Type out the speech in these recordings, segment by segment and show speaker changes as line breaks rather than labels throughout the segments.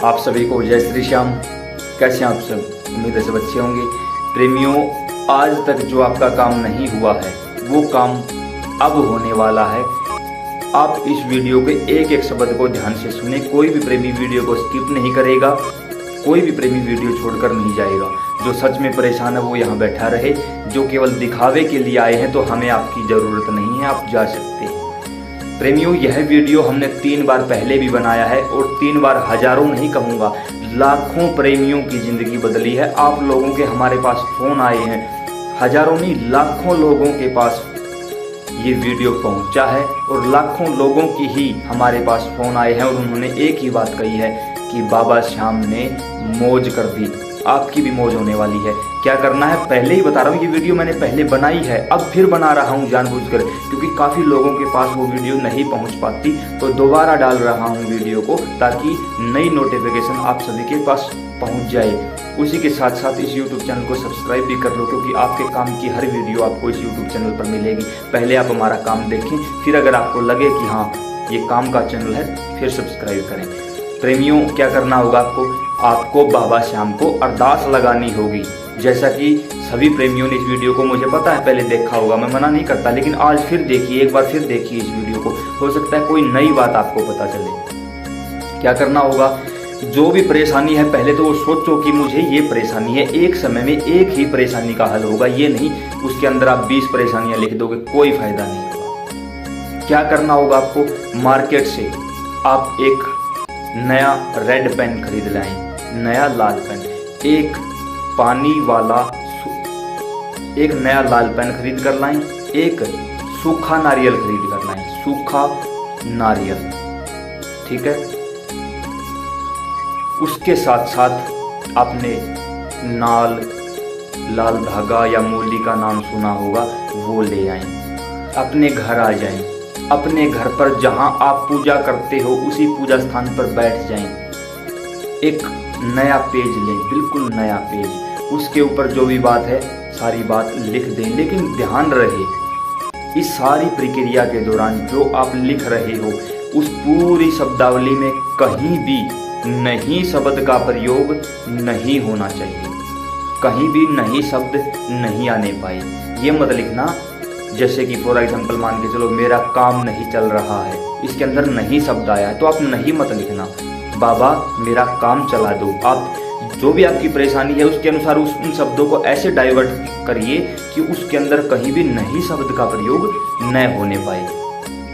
आप सभी को जय श्री श्याम। कैसे हैं आप सब? उम्मीद है सब अच्छे होंगे। प्रेमियों, आज तक जो आपका काम नहीं हुआ है वो काम अब होने वाला है। आप इस वीडियो के एक एक शब्द को ध्यान से सुने। कोई भी प्रेमी वीडियो को स्किप नहीं करेगा, कोई भी प्रेमी वीडियो छोड़कर नहीं जाएगा। जो सच में परेशान है वो यहाँ बैठा रहे। जो केवल दिखावे के लिए आए हैं तो हमें आपकी ज़रूरत नहीं है, आप जा सकते हैं। प्रेमियों, यह वीडियो हमने 3 बार पहले भी बनाया है और 3 बार हजारों नहीं कहूँगा, लाखों प्रेमियों की ज़िंदगी बदली है। आप लोगों के हमारे पास फ़ोन आए हैं, हजारों नहीं लाखों लोगों के पास ये वीडियो पहुंचा है और लाखों लोगों की ही हमारे पास फ़ोन आए हैं और उन्होंने एक ही बात कही है कि बाबा श्याम ने मौज कर दी। आपकी भी मौज होने वाली है। क्या करना है पहले ही बता रहा हूँ। ये वीडियो मैंने पहले बनाई है, अब फिर बना रहा हूँ जानबूझकर, क्योंकि काफ़ी लोगों के पास वो वीडियो नहीं पहुँच पाती, तो दोबारा डाल रहा हूँ वीडियो को ताकि नई नोटिफिकेशन आप सभी के पास पहुँच जाए। उसी के साथ साथ इस YouTube चैनल को सब्सक्राइब भी कर लो, क्योंकि आपके काम की हर वीडियो आपको इस YouTube चैनल पर मिलेगी। पहले आप हमारा काम देखें, फिर अगर आपको लगे कि हाँ ये काम का चैनल है, फिर सब्सक्राइब करें। प्रेमियों, क्या करना होगा आपको बाबा श्याम को अरदास लगानी होगी। जैसा कि सभी प्रेमियों ने इस वीडियो को, मुझे पता है, पहले देखा होगा, मैं मना नहीं करता, लेकिन आज फिर देखिए, एक बार फिर देखिए इस वीडियो को। हो सकता है कोई नई बात आपको पता चले। क्या करना होगा, जो भी परेशानी है पहले तो वो सोचो कि मुझे ये परेशानी है। एक समय में एक ही परेशानी का हल होगा, ये नहीं उसके अंदर आप 20 परेशानियां लिख दोगे, कोई फायदा नहीं होगा। क्या करना होगा आपको, मार्केट से आप एक नया रेड पेन खरीद लाएं, नया लाल पेन, एक पानी वाला एक नया लाल पेन खरीद कर लाएं, एक सूखा नारियल खरीद कर लाएं, सूखा नारियल, ठीक है। उसके साथ साथ आपने लाल धागा या मूली का नाम सुना होगा, वो ले आएं। अपने घर आ जाएं, अपने घर पर जहां आप पूजा करते हो उसी पूजा स्थान पर बैठ जाएं। एक नया पेज लें, बिल्कुल नया पेज, उसके ऊपर जो भी बात है सारी बात लिख दें। लेकिन ध्यान रहे, इस सारी प्रक्रिया के दौरान जो आप लिख रहे हो उस पूरी शब्दावली में कहीं भी नहीं शब्द का प्रयोग नहीं होना चाहिए, कहीं भी नहीं शब्द नहीं आने पाए। ये मत लिखना जैसे कि फॉर एग्जाम्पल मान के चलो मेरा काम नहीं चल रहा है, इसके अंदर नहीं शब्द आया है तो आप नहीं मत लिखना। बाबा मेरा काम चला दो। आप जो भी आपकी परेशानी है उसके अनुसार उन शब्दों को ऐसे डाइवर्ट करिए कि उसके अंदर कहीं भी नहीं शब्द का प्रयोग न होने पाए,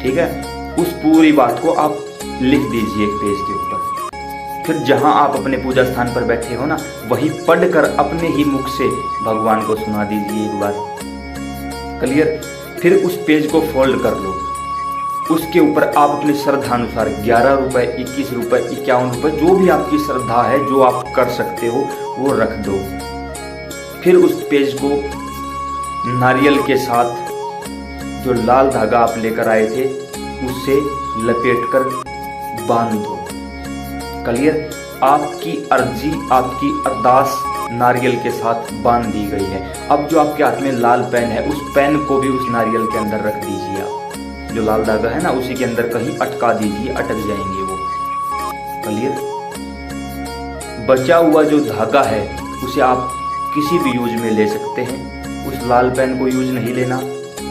ठीक है। उस पूरी बात को आप लिख दीजिए एक पेज के ऊपर। फिर जहां आप अपने पूजा स्थान पर बैठे हो ना, वही पढ़कर अपने ही मुख से भगवान को सुना दीजिए एक बार। क्लियर? फिर उस पेज को फोल्ड कर लो, उसके ऊपर आप अपनी श्रद्धा अनुसार 11 रुपये, 21 रुपये, 51 रुपये, जो भी आपकी श्रद्धा है, जो आप कर सकते हो वो रख दो। फिर उस पेज को नारियल के साथ जो लाल धागा आप लेकर आए थे उससे लपेटकर बांध दो। क्लियर? आपकी अर्जी, आपकी अरदास नारियल के साथ बांध दी गई है। अब जो आपके हाथ में लाल पेन है उस पेन को भी उस नारियल के अंदर रख दीजिए। आप जो लाल धागा है ना उसी के अंदर कहीं अटका दीजिए, अटक जाएंगे वो। क्लियर? बचा हुआ जो धागा है उसे आप किसी भी यूज में ले सकते हैं, उस लाल पेन को यूज नहीं लेना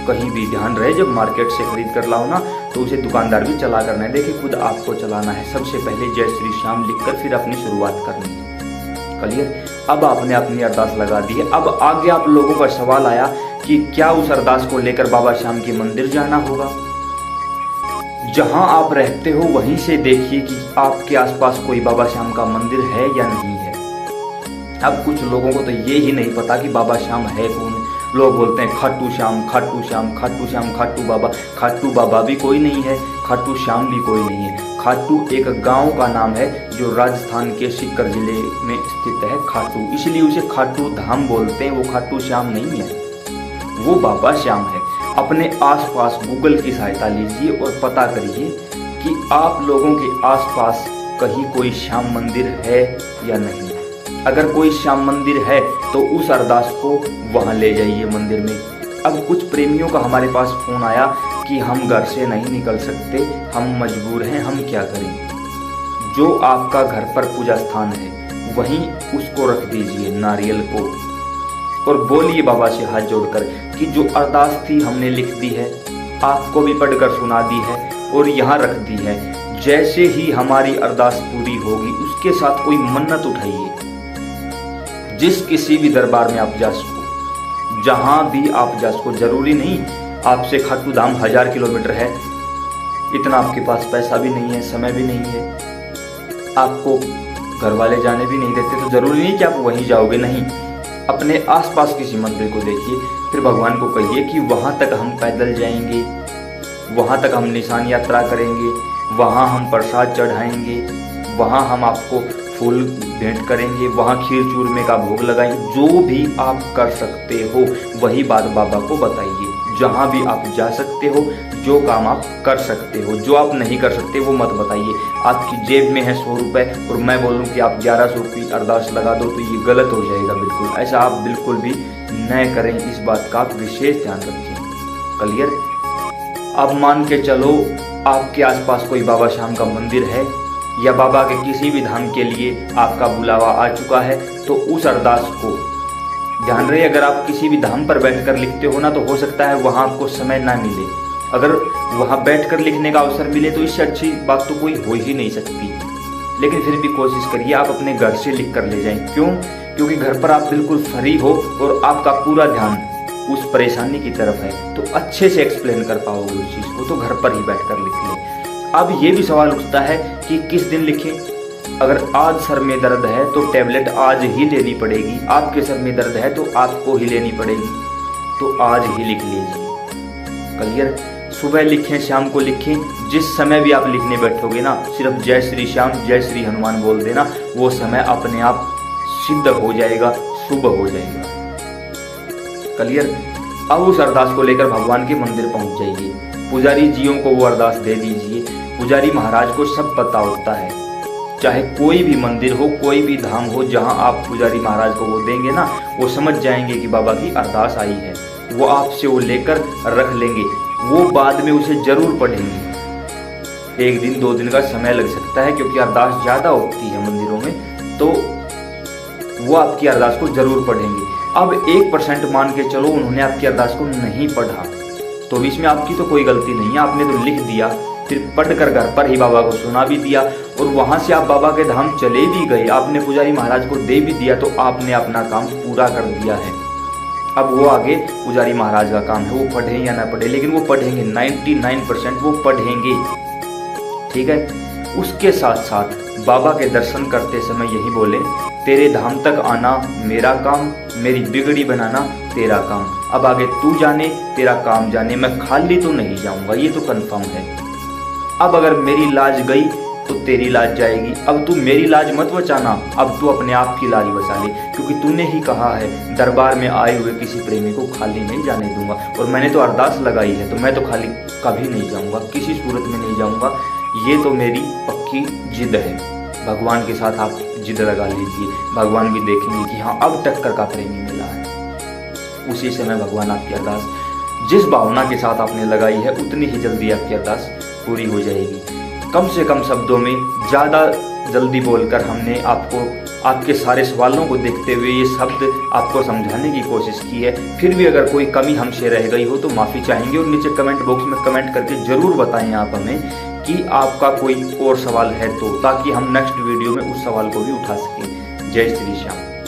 कहीं भी। ध्यान रहे, जब मार्केट से खरीद कर लाओ ना तो उसे दुकानदार भी चला करना है, देखिए खुद आपको चलाना है। सबसे पहले जय श्री श्याम लिखकर फिर अपनी शुरुआत करनी है। क्लियर? अब आपने अपनी अरदास लगा दी है। अब आगे आप लोगों का सवाल आया कि क्या उस अरदास को लेकर बाबा श्याम के मंदिर जाना होगा। जहां आप रहते हो वहीं से देखिए कि आपके आसपास कोई बाबा श्याम का मंदिर है या नहीं है। अब कुछ लोगों को तो ये ही नहीं पता कि बाबा श्याम है कौन। लोग बोलते हैं खाटू श्याम, खाटू श्याम, खाटू श्याम, खाटू बाबा। खाटू बाबा भी कोई नहीं है, खाटू श्याम भी कोई नहीं है। खाटू एक गांव का नाम है जो राजस्थान के सीकर जिले में स्थित है। खाटू, इसलिए उसे खाटू धाम बोलते हैं। वो खाटू श्याम नहीं है, वो बाबा श्याम है। अपने आसपास गूगल की सहायता लीजिए और पता करिए कि आप लोगों के आसपास कहीं कोई श्याम मंदिर है या नहीं। अगर कोई श्याम मंदिर है तो उस अरदास को वहां ले जाइए मंदिर में। अब कुछ प्रेमियों का हमारे पास फोन आया कि हम घर से नहीं निकल सकते, हम मजबूर हैं, हम क्या करें। जो आपका घर पर पूजा स्थान है वहीं उसको रख दीजिए, नारियल को, और बोलिए बाबा से हाथ जोड़कर कि जो अरदास थी हमने लिख दी है, आपको भी पढ़कर सुना दी है और यहाँ रख दी है। जैसे ही हमारी अरदास पूरी होगी उसके साथ कोई मन्नत उठाइए, जिस किसी भी दरबार में आप जा सको, जहाँ भी आप जा सको। जरूरी नहीं आपसे खाटू धाम 1000 किलोमीटर है, इतना आपके पास पैसा भी नहीं है, समय भी नहीं है, आपको घर वाले जाने भी नहीं देते, तो जरूरी नहीं कि आप वहीं जाओगे। नहीं, अपने आसपास किसी मंदिर को देखिए, फिर भगवान को कहिए कि वहाँ तक हम पैदल जाएंगे, वहाँ तक हम निशान यात्रा करेंगे, वहाँ हम प्रसाद चढ़ाएंगे, वहाँ हम आपको फूल भेंट करेंगे, वहाँ खीर चूरमे का भोग लगाएंगे। जो भी आप कर सकते हो वही बात बाबा को बताइए। जहाँ भी आप जा सकते हो, जो काम आप कर सकते हो, जो आप नहीं कर सकते वो मत बताइए। आपकी जेब में है 100 रुपये और मैं बोलूँ कि आप 1100 की अरदास लगा दो तो ये गलत हो जाएगा। बिल्कुल ऐसा आप बिल्कुल भी न करें, इस बात का आप विशेष ध्यान रखें। क्लियर? अब मान के चलो आपके आसपास कोई बाबा श्याम का मंदिर है या बाबा के किसी भी धाम के लिए आपका बुलावा आ चुका है, तो उस अरदास को ध्यान रहे, अगर आप किसी भी धाम पर बैठकर लिखते हो ना, तो हो सकता है वहाँ आपको समय ना मिले। अगर वहाँ बैठकर लिखने का अवसर मिले तो इससे अच्छी बात तो कोई हो ही नहीं सकती। लेकिन फिर भी कोशिश करिए आप अपने घर से लिख कर ले जाएं। क्यों? क्योंकि घर पर आप बिल्कुल फ्री हो और आपका पूरा ध्यान उस परेशानी की तरफ है, तो अच्छे से एक्सप्लेन कर पाओगे उस चीज़ को, तो घर पर ही बैठकर लिख लें। अब ये भी सवाल उठता है कि किस दिन लिखें। अगर आज सर में दर्द है तो टैबलेट आज ही लेनी पड़ेगी, आपके सर में दर्द है तो आपको ही लेनी पड़ेगी, तो आज ही लिख लीजिए। क्लियर? सुबह लिखें, शाम को लिखें, जिस समय भी आप लिखने बैठोगे ना, सिर्फ जय श्री श्याम जय श्री हनुमान बोल देना, वो समय अपने आप सिद्ध हो जाएगा, शुभ हो जाएगा। क्लियर? अब उस अरदास को लेकर भगवान के मंदिर पहुंच जाइए, पुजारी जियों को वो अरदास दे दीजिए। पुजारी महाराज को सब पता होता है, चाहे कोई भी मंदिर हो, कोई भी धाम हो, जहां आप पुजारी महाराज को वो देंगे ना, वो समझ जाएंगे कि बाबा की अरदास आई है। वो आपसे वो लेकर रख लेंगे, वो बाद में उसे जरूर पढ़ेंगे। 1 दिन 2 दिन का समय लग सकता है, क्योंकि अरदास ज़्यादा होती है मंदिरों में, तो वो आपकी अरदास को जरूर पढ़ेंगे। अब 1% मान के चलो उन्होंने आपकी अरदास को नहीं पढ़ा, तो इसमें आपकी तो कोई गलती नहीं है, आपने तो लिख दिया, फिर पढ़कर घर पर ही बाबा को सुना भी दिया, और वहाँ से आप बाबा के धाम चले भी गए, आपने पुजारी महाराज को दे भी दिया, तो आपने अपना काम पूरा कर दिया है। अब वो आगे पुजारी महाराज का काम है, वो पढ़ें या ना पढ़े, लेकिन वो पढ़ेंगे, 99% वो पढ़ेंगे। ठीक है? उसके साथ साथ बाबा के दर्शन करते समय यही बोले, तेरे धाम तक आना मेरा काम, मेरी बिगड़ी बनाना तेरा काम। अब आगे तू जाने, तेरा काम जाने, मैं खाली तो नहीं जाऊंगा, ये तो कंफर्म है। अब अगर मेरी लाज गई तो तेरी लाज जाएगी। अब तू मेरी लाज मत बचाना, अब तू अपने आप की लाज बचा ले, क्योंकि तूने ही कहा है दरबार में आए हुए किसी प्रेमी को खाली नहीं जाने दूंगा, और मैंने तो अरदास लगाई है, तो मैं तो खाली कभी नहीं जाऊंगा, किसी सूरत में नहीं जाऊंगा। ये तो मेरी पक्की जिद है। भगवान के साथ आप जिद लगा लीजिए, भगवान भी देखेंगे कि हाँ अब टक्कर का प्रेमी मिला है। उसी समय भगवान आपकी अरदास जिस भावना के साथ आपने लगाई है, उतनी ही जल्दी आपकी अरदास पूरी हो जाएगी। कम से कम शब्दों में, ज़्यादा जल्दी बोलकर हमने आपको आपके सारे सवालों को देखते हुए ये शब्द आपको समझाने की कोशिश की है। फिर भी अगर कोई कमी हमसे रह गई हो तो माफ़ी चाहेंगे, और नीचे कमेंट बॉक्स में कमेंट करके ज़रूर बताएं आप हमें कि आपका कोई और सवाल है तो, ताकि हम नेक्स्ट वीडियो में उस सवाल को भी उठा सकें। जय श्री श्याम।